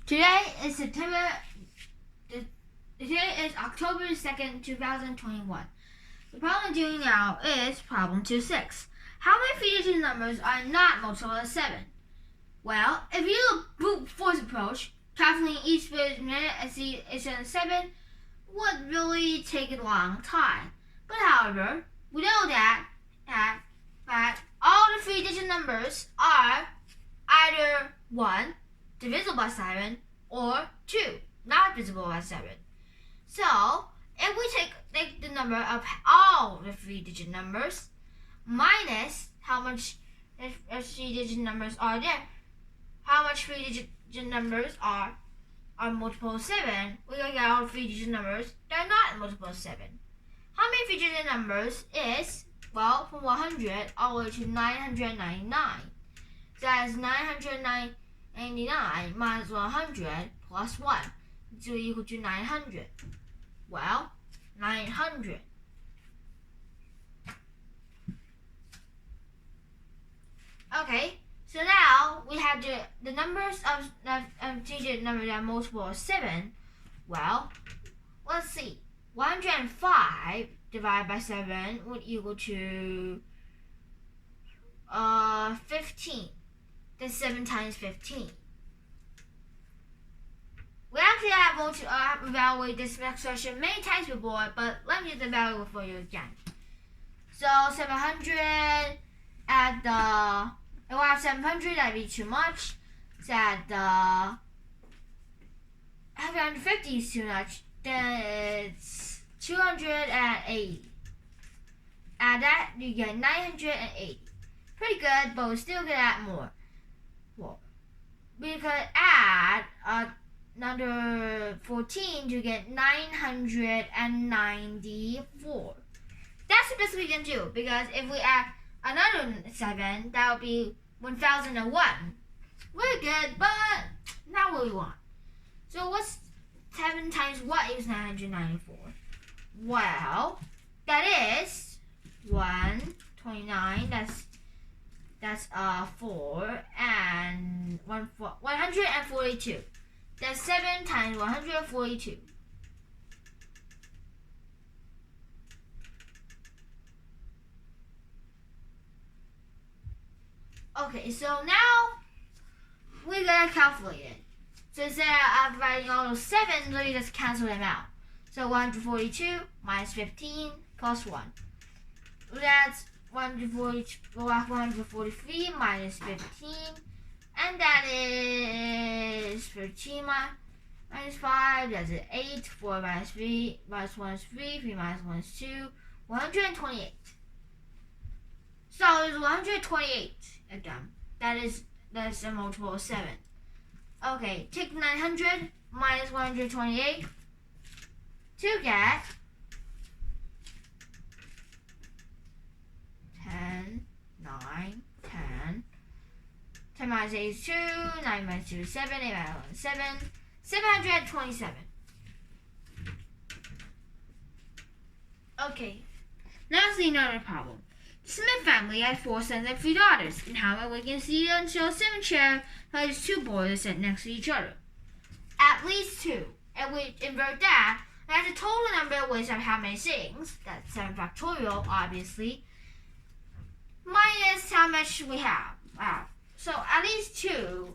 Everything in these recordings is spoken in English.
Today is October 2nd, 2021. The problem doing now is problem 2-6. How many three-digit numbers are not multiple of 7? Well, if you use a brute force approach, calculating each bit minute as the instead of 7 would really take a long time. But however, we know that all the three-digit numbers are either 1, divisible by 7, or 2, not divisible by 7. So, if we take the number of all the three-digit numbers minus how much three-digit numbers are there, how much three-digit numbers are multiple of 7, we're going to get all three-digit numbers that are not multiple of 7. How many three-digit numbers is, well, from 100 all the way to 999. So that is 999 minus 100 plus 1 is equal to 900. Well, 900. Okay, so now we have the numbers of digit numbers that are multiple of 7. Well, let's see. 105 divided by 7 would equal to 15. That's 7 times 15. We actually have evaluated this expression many times before, but let me just evaluate it for you again. So 700 at the, if I have 700, that'd be too much. So at the 750 is too much. Then it's 280. Add that, you get 980. Pretty good, but we still get add more. Well, we could add another 14 to get 994. That's the best we can do, because if we add another 7, that would be 1001. We're good, but not what we want. So what's 7 times what is 994? Well, that is 129. That's 4 and 142. That's 7 times 142. Okay, so now we're gonna calculate it. So instead of writing all those 7s, we just cancel them out. So 142 minus 15 plus 1. That's 143 minus 15, and that is 13 minus 5, that's 8, 4 minus 3, minus 1 is 3, 3 minus 1 is 2, 128. So it's 128 again. That's a multiple of 7. Okay, take 900 minus 128 to get 10, 9, 10. 10 minus 8 is 2, 9 minus 2 is 7, 8 minus 1 is 7, 727. Okay, now let's see another problem. The Smith family had 4 sons and 3 daughters. In Hamlet, we can see and show 7 chairs that is 2 boys that sit next to each other. At least 2. And we invert that, that's the total number of ways of how many sittings. That's 7 factorial, obviously. Minus how much we have. Wow. So at least 2.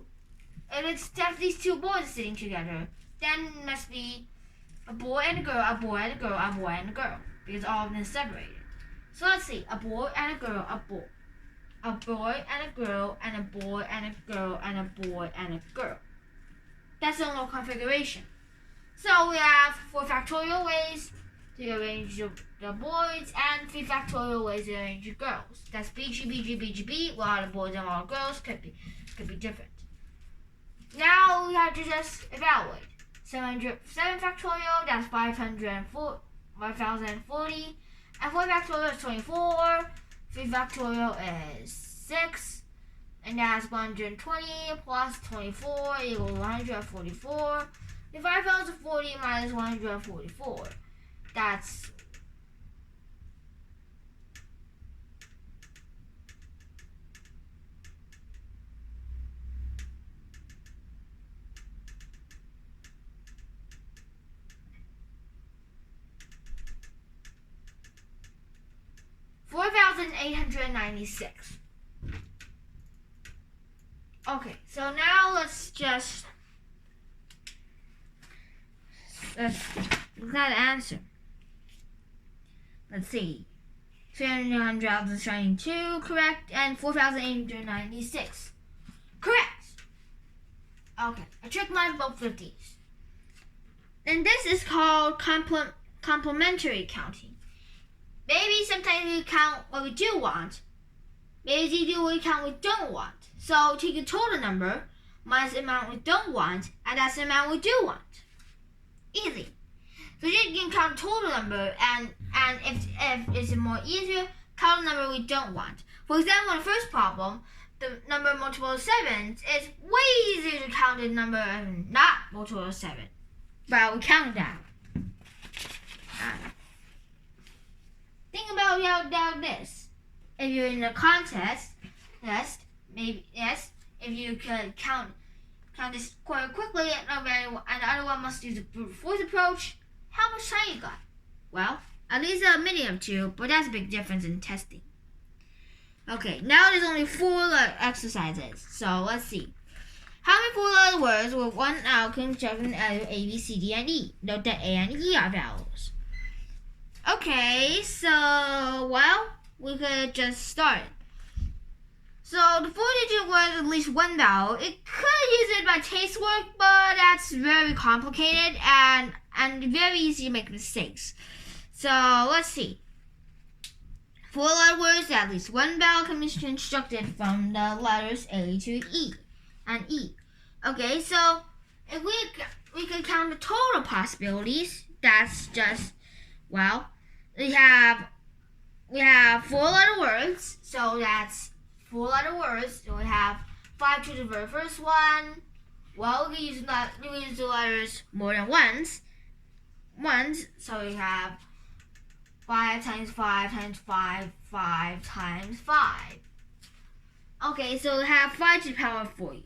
If it's at least 2 boys sitting together, then it must be a boy and a girl, a boy and a girl, a boy and a girl, because all of them is separated. So let's see, a boy and a girl, a boy and a girl, and a boy and a girl, and a boy and a girl. That's the normal configuration. So we have 4 factorial ways to arrange the boys and 3 factorial ways to arrange the girls. That's BG, BG, BG, B. Well, all the boys and all the girls could be different. Now we have to just evaluate. 7 factorial, that's 5,040. And 4 factorial is 24. 3 factorial is 6. And that's 120 plus 24 equals 144. If 5,040 minus 144, that's 3,896. Okay, so now let's not answer. Let's see. 300,022 correct, and 4,896 correct. Okay, I checked my both of these. And this is called complementary counting. Maybe sometimes we count what we do want. Maybe we count what we don't want. So take a total number minus the amount we don't want, and that's the amount we do want. Easy. So you can count total number, and if it's more easier, count the number we don't want. For example, in the first problem, the number multiple of 7 is way easier to count the number not multiple of 7. But we count that. Think about this. If you're in a contest, maybe yes, if you could count this quite quickly, and the other one must use a brute force approach, how much time you got? Well, at least a minute or two, but that's a big difference in testing. Okay, now there's only 4 exercises, so let's see. How many 4-letter words with one vowel constructed out of A, B, C, D, and E? Note that A and E are vowels. Okay, so, well, we could just start. So the 4-digit word at least one vowel. It could use it by taste work, but that's very complicated and very easy to make mistakes. So let's see. 4-letter words, at least one vowel can be constructed from the letters A to E and E. Okay, so if we could count the total possibilities, that's just, well, we have 4-letter words, so that's 4-letter words. So we have 5 to the very first one. Well, we use the letters more than once. So we have 5 times 5 times 5, 5 times 5. Okay, so we have 5 to the power of 40.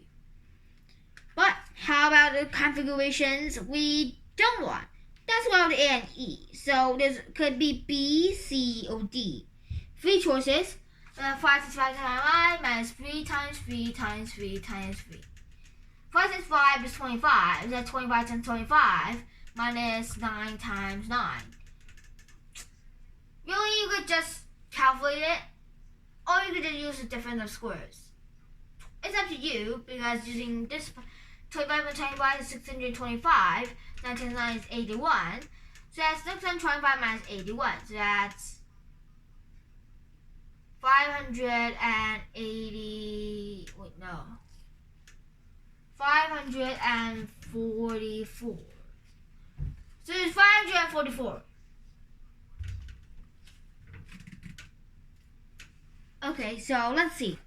But how about the configurations we don't want? That's without A and E. So there could be B, C, or D. 3 choices. 5 times 5 times 5 minus 3 times 3 times 3 times 3. 5 times 5 is 25. That's 25 times 25 minus 9 times 9. Really, you could just calculate it, or you could just use the difference of squares. It's up to you, because using this 25 times 25 is 625. 9 times 9 is 81. So that's 625 minus 81. So that's 580. Wait, no. 544. So it's 544. Okay, so let's see.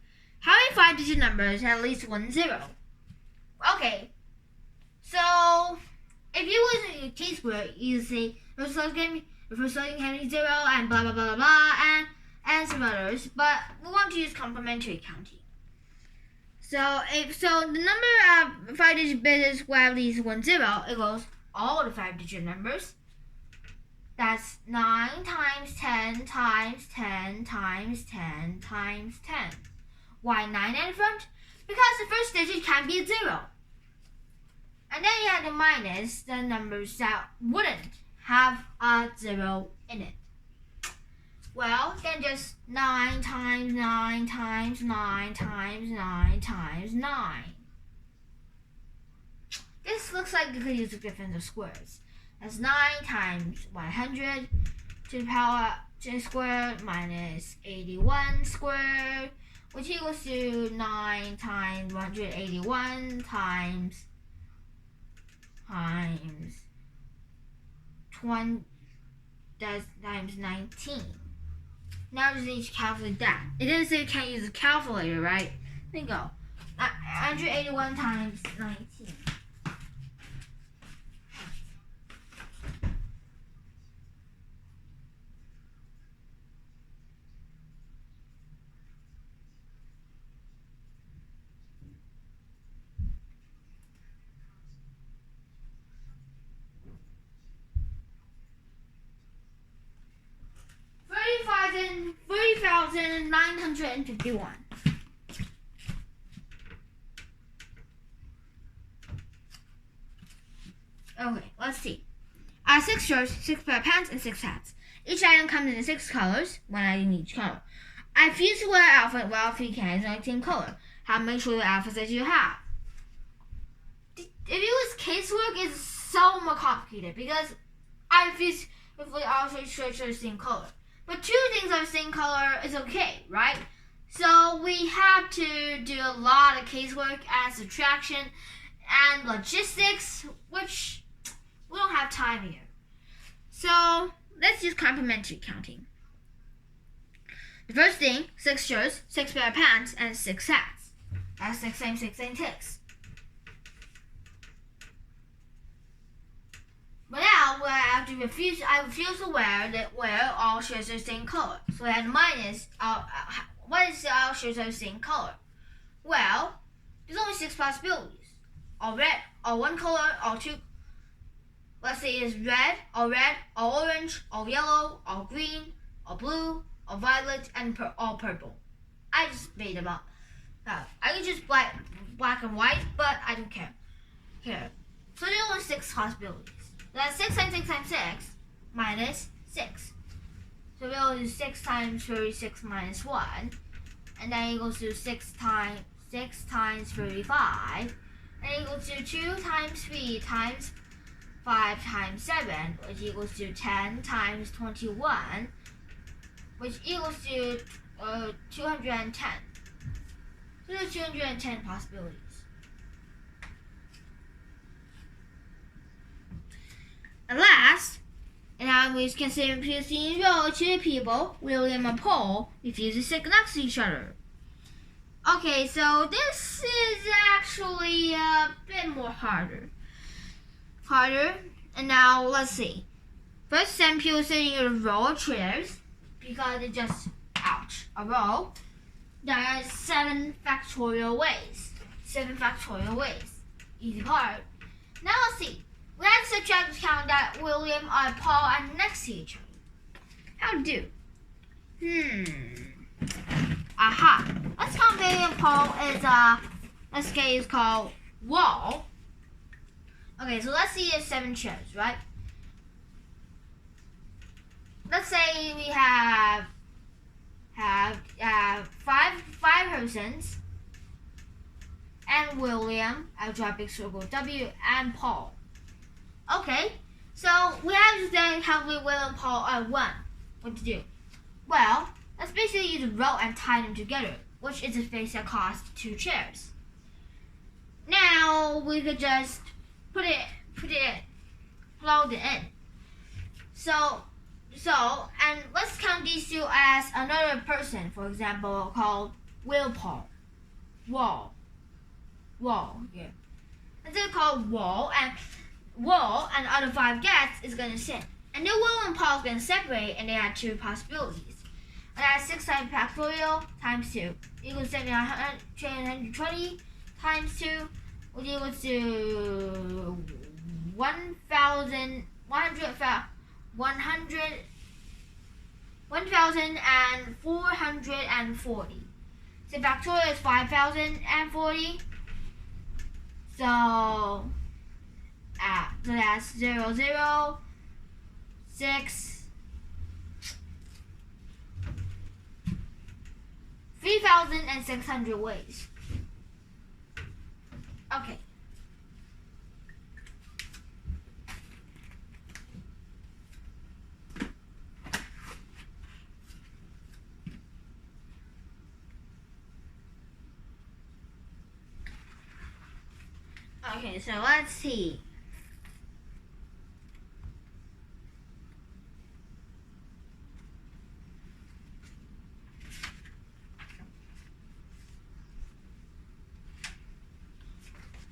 How many 5-digit numbers have at least 1 0? Okay, so if you was in a T-square, you say the first letter can be 0 and blah blah blah blah blah and some others. But we want to use complementary counting. So the number of 5-digit bits will have at least 1 0 equals all the 5-digit numbers. That's 9 times 10 times 10 times 10 times 10. Why 9 in front? Because the first digit can be a 0. And then you have to minus the numbers that wouldn't have a 0 in it. Well, then just 9 times 9 times 9 times 9 times 9. This looks like you could use the difference of squares. That's 9 times 100 to the power 2 squared minus 81 squared, which equals to 9 times 181 times 20, that's times 19. Now just need to calculate that. It didn't say you can't use a calculator, right? There you go. 181 times 19. 2,951. Okay, let's see. I have 6 shirts, 6 pair of pants, and 6 hats. Each item comes in 6 colors, one item in each color. I refuse to wear an outfit well if you can't select the same color. How to make sure the outfits that you have. If it was casework, it's so more complicated because I refuse if all shirts are the same color. But 2 things are the same color is okay, right? So we have to do a lot of casework and subtraction and logistics, which we don't have time here. So let's use complementary counting. The first thing, 6 shirts, 6 pair of pants, and 6 hats. That's 6 times 6 times 6. But now I refuse to wear all shirts of the same color. So I have minus what is all shirts of the same color? Well, there's only 6 possibilities. All red, all one color, all 2. Let's say it's red, all orange, all yellow, all green, all blue, all violet, and all purple. I just made them up. I can just black and white, but I don't care. Here. So there are only 6 possibilities. That's 6 times 6 times 6 minus 6. So we'll do 6 times 36 minus 1. And then equals to 6 times 35. And equals to 2 times 3 times 5 times 7, which equals to 10 times 21, which equals to 210. So there's 210 possibilities. And last, and I was considering piercing row to people, William and Paul refused to sit next to each other. Okay, so this is actually a bit more harder. And now let's see. First, 7 people sitting in a row of chairs because it's just, a row. There are 7 factorial ways. 7 factorial ways. Easy part. Now let's see. We have to subtract the count that William and Paul are next to each other. How to do? Aha. Let's count William and Paul as let's say it's called wall. Okay, so let's see, there's 7 chairs, right? Let's say we have 5 persons, and William, I'll draw a big circle W, and Paul. Okay, so we have to then calculate William and Paul are 1. What to do? Well, let's basically use a row and tie them together, which is a space that costs 2 chairs. Now we could just plug it in. So, and let's count these 2 as another person, for example, called Will Paul. Wall, yeah. And they're called Wall, and the other 5 guests is going to sit. And then Will and Paul is going to separate, and they have 2 possibilities. And that's 6 times factorial times 2 equals 720 times 2, which equals to 1,440. So factorial is 5,040. So that's 0, 0, 6, 3,600 ways. Okay. Okay, so let's see.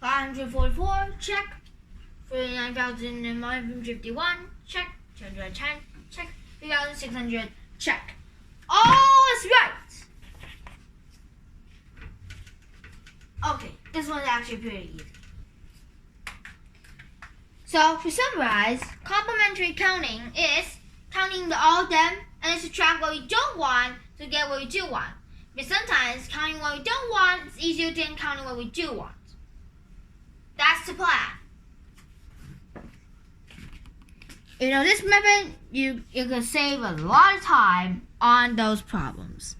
$544, check. 39,951, check. 210, check. 3,600, check. Oh, it's right. Okay, this one's actually pretty easy. So, to summarize, complementary counting is counting all of them and then subtract what you don't want to get what we do want. But sometimes counting what we don't want is easier than counting what we do want. That's the plan. You know, this method, you can save a lot of time on those problems.